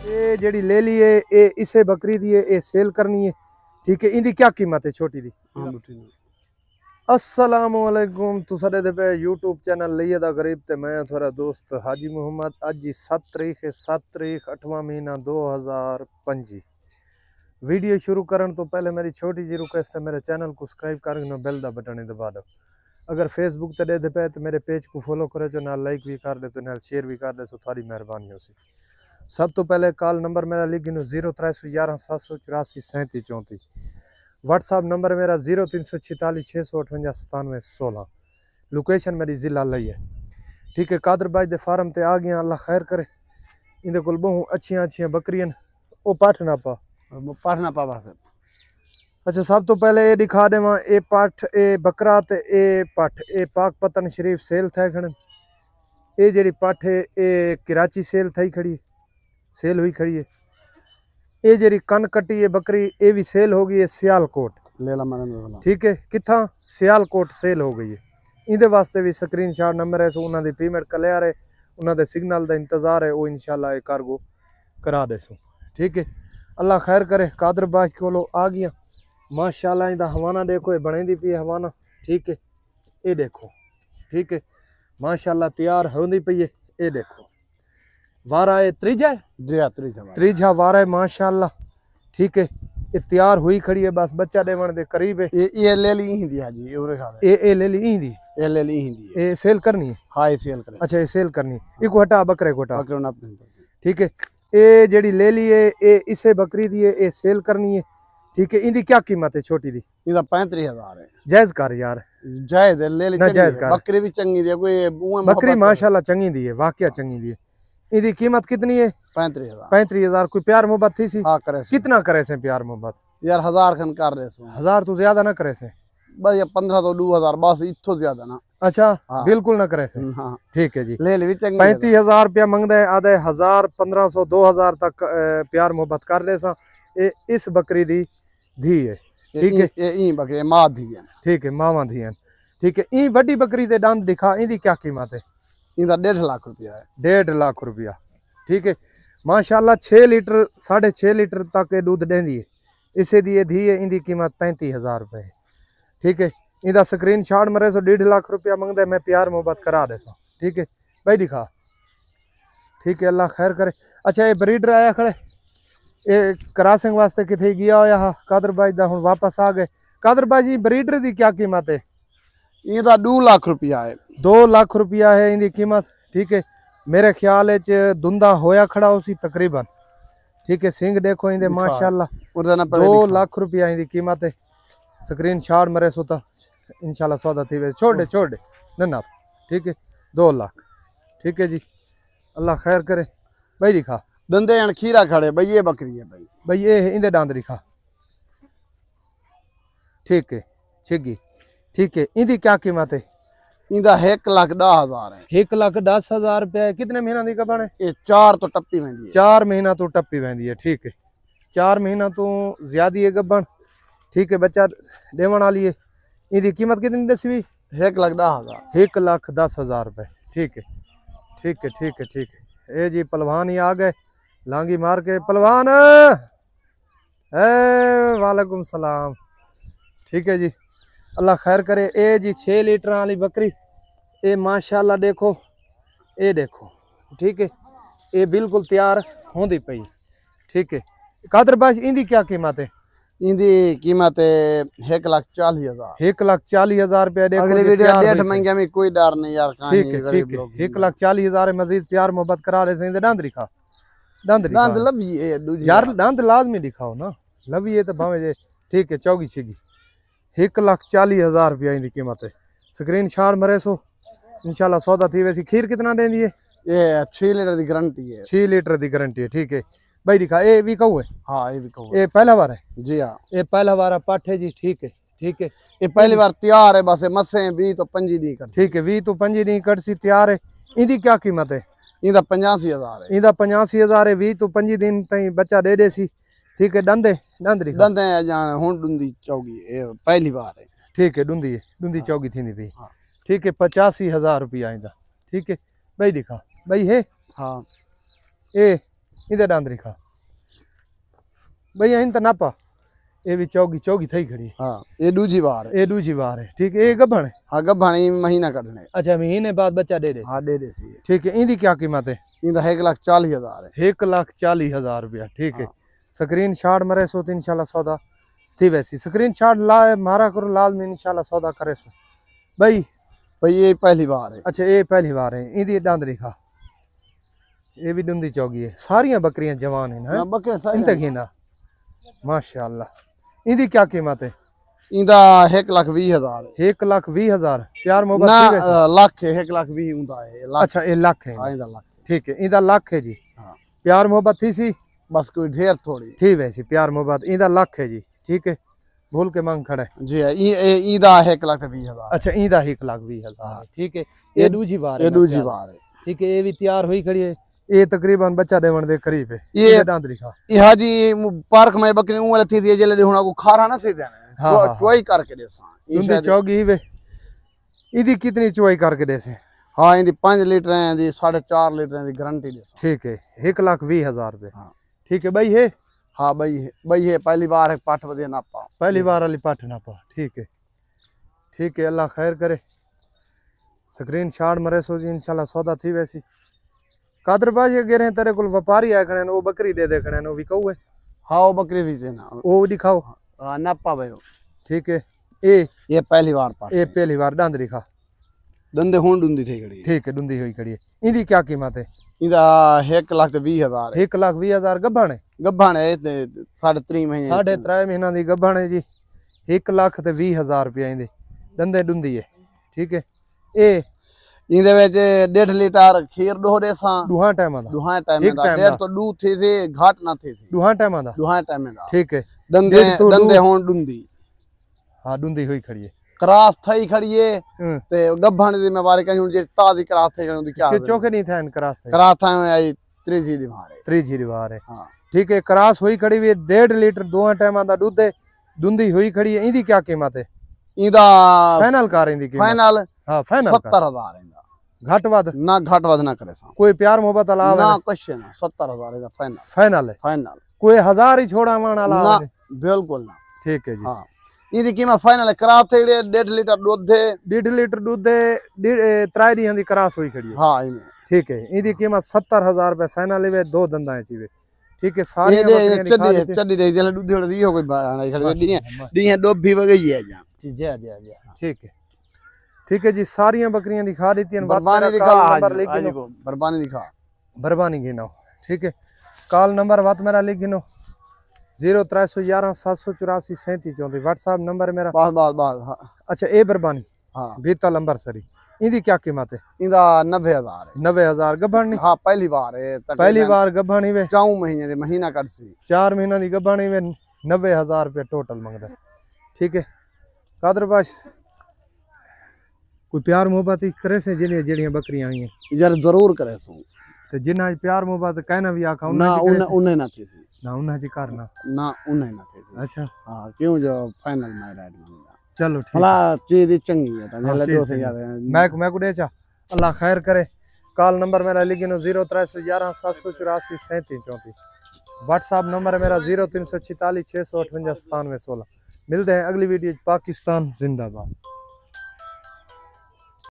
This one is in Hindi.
ये जेडी ले ली है ये इसे बकरी दी है, ये सेल करनी है। ठीक है, इनकी क्या कीमत है छोटी दी? अस्सलामु अलैकुम, तुसाडे दे पे यूट्यूब चैनल लिए दा गरीब ते मैं थोड़ा दोस्त हाजी मोहम्मद। अज जी 7 तारीख है, 7 तारीख 8वां महीना 2025। वीडियो शुरू करने तो पहले मेरी छोटी जी रिक्वेस्ट है, मेरे चैनल को सब्सक्राइब कर बेल दा बटन दबा दो। अगर फेसबुक ते दे पे तो मेरे पेज को फॉलो करे जो, नाल लाइक भी कर दे तो नाल शेयर भी कर दे, तो थोड़ी मेहरबानी हो सी। सब तो पहले कॉल नंबर मेरा लिख गिनो 0311 784 37 34। व्हाट्सअप नंबर मेरा 0346 658 97 16। लोकेशन मेरी जिला लई है। ठीक है, कादर भाई दे फार्म ते आ गया, अल्लाह खैर करे। इंदे कोल बहु अच्छियां अच्छियां बकरियां ओ पाठ ना पा बस। अच्छा, सब तो पहले ये दिखा देवा, ए पाठ ए बकरा ते ए पाठ ए पाक पतन शरीफ सेल थे खड़न। ये जेडी पाठ है ए कराची सेल थई खड़ी, सेल हुई खड़ी है। ये जेडी कन कटी है बकरी ये भी सेल हो गई है, सियालकोट लेला मन। ठीक है, किथा सियालकोट सेल हो गई है। इंदे वास्ते भी स्क्रीनशॉट नंबर है, सो उन्हां दी पेमेंट क्लियर है, उन्हां दे सिग्नल दा इंतजार है, वो इंशाल्लाह ये कार्गो करा देसो। ठीक है, अल्लाह खैर करे। कादर बाज कोलो आ गया माशाल्लाह। इंदा हवाना देखो, ये बनेंदी पई हवाना। ठीक है, ये देखो। ठीक है, माशाल्लाह तैयार होंदी पई है। ये देखो वारा है त्रीजा वारा है माशाल्लाह। ठीक है, ये तैयार हुई खड़ी है, बस बच्चा देवन दे करीब है। ये ले ली हिंदी हाजी, ये ले ली हिंदी, ये ले ली हिंदी। ये सेल करनी है? हां, ये सेल करनी। अच्छा, ये सेल करनी है। इको हटा बकरे को हटा। ठीक है, ये जेडी ले ली है ये इसे बकरी दी है, ये सेल करनी है। ठीक है, इनकी क्या कीमत है छोटी दी? इदा 35,000 है। जायज कर यार, जायज ले ली ना, जायज कर। बकरी भी चंगी दी है, कोई बकरी माशाल्लाह चंगी दी है, वाकया चंगी दी है। इदी कीमत कितनी है? 35,000। 35,000। कोई प्यार मोहब्बत थी सी? हां करे। कितना करे से प्यार मोहब्बत? यार 1000 खन कर रहे से। 1000 तो ज्यादा ना करे से बस, या 15 तो 2000 बस, इतो ज्यादा ना। अच्छा हाँ। बिल्कुल ना करे से। हाँ। ठीक है जी, ले ले 35,000 रुपया मंगदा है, आधे 1000 1500 2000 तक प्यार मोहब्बत कर ले सा। इस बकरी दी धी है। ठीक है, ये बकरी मां धी है। ठीक है, मावा धी है। ठीक है, ई बड़ी बकरी दे दंद दिखा, इंदी क्या कीमत है? इंदा 1.5 लाख रुपया है। 1.5 लाख रुपया। ठीक है, माशाल्लाह 6 लीटर 6.5 लीटर तक ये दूध देंदी है। इसे दी धी है, इंदी कीमत 35,000 रुपये है। ठीक है, इंदा स्क्रीनशॉट मरे सो 1.5 लाख रुपया मंगदे, मैं प्यार मोहब्बत करा दे सा। ठीक है भाई, दिखा। ठीक है, अल्लाह खैर करे। अच्छा, ये ब्रीडर आया खड़े, ये क्रॉसिंग वास्ते किथे गया होया कादर भाई दा, हुण वापस आ गए। कादर भाई जी, ब्रीडर दी क्या कीमत है? इंदा 2 लाख रुपया है। 2 लाख रुपया है इंदी कीमत। ठीक है, मेरे ख्याल च दुंदा होया खड़ा उसी तकरीबन। ठीक है, सिंग देखो इंदे माशाल्लाह। 2 लाख रुपया इंदी कीमत है। स्क्रीनशॉट मरे सो तो इंशाल्लाह सौदा थी वे। छोड़ दे ना। ठीक है, 2 लाख। ठीक है जी, अल्लाह खैर करे। भाई दिखा दंदे खीरा खड़े भाई, ये बकरी है भाई ये इंदे दांत दिखा। ठीक है छिगी। ठीक है, इंदी क्या कीमत है? इंदा 1,10,000 है। 1,10,000 रुपया है। कितने महीना दी कबन है? ये 4 तो टप्पी वेंदी है। 4 महीना तो टप्पी वेंदी है। ठीक है, 4 महीना तो ज्यादा है गबन। ठीक है, बच्चा देवन वाली है। इंदी कीमत कितनी दसी हुई? 1,10,000। 1,10,000 रुपये। ठीक है, ठीक है, ठीक है, ठीक है। ए जी पहलवान ही आ गए, लांगी मार के। पहलवान वालेकुम सलाम। ठीक है जी, अल्लाह खैर करे। ए जी 6 लीटर वाली बकरी, ये माशाल्लाह देखो, ये देखो। ठीक है, ये बिल्कुल तैयार होंदी पई। ठीक है, कादर बाश इंदी क्या कीमत है? इंदी कीमत है 1,40,000। 1,40,000 रुपया। देखो अगली वीडियो 1.5 महंगे में कोई डर नहीं यार। ठीक है, ठीक है, 1,40,000 मजीद प्यार मोहब्बत करा रहे से। दंद दिखा, दंद लवी यार, दंद लाजमी दिखाओ ना, लवी है तो भावे जे। ठीक है, चौगी छिगी। 1,40,000 रुपया इंदी कीमत है। स्क्रीनशॉट मरे सो इंशाल्लाह सौदा थी वैसी। खीर कितना देंदी है? ये 6 लीटर की गारंटी है। 6 लीटर की गारंटी है। ठीक है भाई, दिखा। ये भी कहू है? हाँ, ये भी कहू। ये पहला बार है जी? हाँ, ये पहला बार पाठ है जी। ठीक है, ठीक है, ये पहली बार तैयार है बस। मसे 20 तो 25 दी कर। ठीक है, 20 तो 25 दी कर सी तैयार है। इंदी क्या कीमत है? इंदा 85,000 है। इंदा 85,000 है। 20 तो 25 दिन तई बच्चा दे दे सी। ठीक है, दंदे जान हुन दुंदी चौगी पहली बार है। ठीक है, दुंदी चौगी थी भी। ठीक है, 85,000 रुपया इंदा। ठीक है भाई, दिखा भाई है। हाँ, ए इधर डांदरी खा भैया इन तो नापा ये भी चौगी चौगी थई खड़ी है। हाँ ये दूजी बार है। ये दूजी बार है ठीक है। ये गभण है। हाँ गभाणी महीना कटने। अच्छा महीने बाद बच्चा दे दे। हाँ दे दे सी। ठीक है। इनकी क्या कीमत है? इंदा 1,40,000 है। 1,40,000 रुपया ठीक है। हाँ। स्क्रीन शॉट मरे सो तो इंशाल्लाह सौदा थी वैसी स्क्रीन शॉट ला मारा करो लाल में इंशाल्लाह सौदा करे सो भाई। भाई ये पहली बार है। अच्छा ये पहली बार है। इनकी डांदरी खा ये भी डुंदी चौगी है। सारियां बकरियां जवान है ना बकरे सारे इन तक ना माशाल्लाह। इनकी क्या कीमत है? इंदा 1,20,000 है। 1,20,000 प्यार मोहब्बत ना लाख है 1,20,000 उंदा है लाख। अच्छा ये लाख है। हाँ इंदा लाख ठीक है। इंदा लाख है जी। हाँ प्यार मोहब्बत थी सी बस कोई ढेर थोड़ी थी वैसी प्यार मोहब्बत इंदा लाख है जी। ठीक है भूल के मांग खड़ा है जी है ईदा 1,20,000। अच्छा इंदा 1,20,000 ठीक है। ये दूजी बार ये दूजी बार है। ठीक है। ये भी तैयार हुई खड़ी है। ये तकरीबन बच्चा देवन दे करीब है। ये डांदरी खा ये हाजी पार्क में बकरी उमल थी थी जेले हुना को खारा ना थे देने। हाँ, हाँ, चुवाई करके देसा इंदी चौगी ही वे इदी कितनी चुवाई करके देसे? हाँ इंदी 5 लीटर है दी 4.5 लीटर दी गारंटी देसा। ठीक है। 1,20,000 रुपए। हाँ ठीक है भाई है। हाँ भाई है पहली बार है पाठ बदे ना पा पहली बार वाली पाठ ना पा ठीक है। ठीक है अल्लाह खैर करे। स्क्रीन शॉट मरे सो जी इंशाल्लाह सौदा थी वैसी कादर बाजी गे रहे तेरे को व्यापारी आए खड़े वो बकरी दे दे खड़े वो भी कहू है। हाँ वो बकरी भी है ना वो दिखाओ। हाँ ना पा भाई ठीक है। ये पहली बार पाठ ये पहली बार डांदरी खा दंदे हों डुंदी थी खड़ी। ठीक है डुंदी हुई खड़ी है। इनकी क्या कीमत है? इंदा 1,20,000 है। 1,20,000 गभण है। गभाण है 3.5 महीने 3.5 महीना दी गभण है जी। 1,20,000 रुपया इंदे दंदे डुंदी है। ठीक है। ये इंदे विच 1.5 लीटर खीर दो देसा दुहा टाइम दा दुहा टाइम एक दा टाइम डेढ़ दा। तो दू थे थे घाट ना थे दुहा टाइम दा दुहा टाइम दा ठीक है। दंदे डेढ़ तो दंदे दू। हों डुंदी हाँ डुंदी हुई खड़ी है। क्रास थई खड़ी है ते गभाण दी मैं बारे कहूं जे ताजी क्रास थे दी क्या के चौके नहीं था इन क्रास थे क्रास था आई त्रीजी दी मारे त्रीजी दीवार है। हां ठीक है। क्रास हुई खड़ी हुई है 1.5 लीटर दुहा टाइम दा दूध है दुंदी हुई खड़ी है। इंदी क्या कीमत है? इंदा फाइनल कार इंदी कीमत फाइनल हां फाइनल 70,000 इंदा घट वध ना घाट वध ना करे सा कोई प्यार मोहब्बत अलावा ना कुछ ना 70,000 इंदा फाइनल फाइनल है। फाइनल कोई 1000 ही छोड़ा वाला ना अलावा बिल्कुल ना ठीक है जी। हां इंदी कीमत फाइनल है क्रास थे 1.5 लीटर दूध है 1.5 लीटर दूध दे 3 दी दी क्रास हुई खड़ी है। हां इने ठीक है। इंदी कीमत 70,000 रुपए फाइनल है। दो दंदा है चीवे ठीक है। सारी चड्डी दे जेले दूध दी हो कोई बाण खड़ी दी दो भी वगई है जा जी जी जी ठीक है। ठीक है जी सारी बकरियां दिखा दी थी। बरबानी दिखा हाजी को बरबानी दिखा बरबानी गिनो ठीक है। कॉल नंबर बात मेरा लिख गिनो 0311 784 3734 व्हाट्सएप नंबर मेरा बस अच्छा ए बरबानी हाँ बीता नंबर सरी इंदी क्या कीमत है? इंदा 90,000 है। 90,000 गभणी हाँ पहली बार है पहली बार गभणी वे 4 महीने दे महीना कटसी 4 महीना दी गभणी वे 90,000 रुपया टोटल मंगदा ठीक है। कादर बाश कोई प्यार मोहब्बत करे से जिन्हें जड़ियां बकरियां आई हैं यार जरूर करे सो ते जिन्ना प्यार मोहब्बत कहना भी आखा ना उन्हें ना थी ना उन्ना जी करना ना उन्हें ना थी। अच्छा हां क्यों जो फाइनल में राइट मांगा चलो ठीक भला चीज चंगी है हाँ, तो चीज से चंगी। ज्यादा मैं कुड़े चा अल्लाह खैर करे। कॉल नंबर मेरा लिखिनो 0311 784 3734 व्हाट्सएप नंबर है मेरा 0346 658 9716। मिलते हैं अगली वीडियो। पाकिस्तान जिंदाबाद।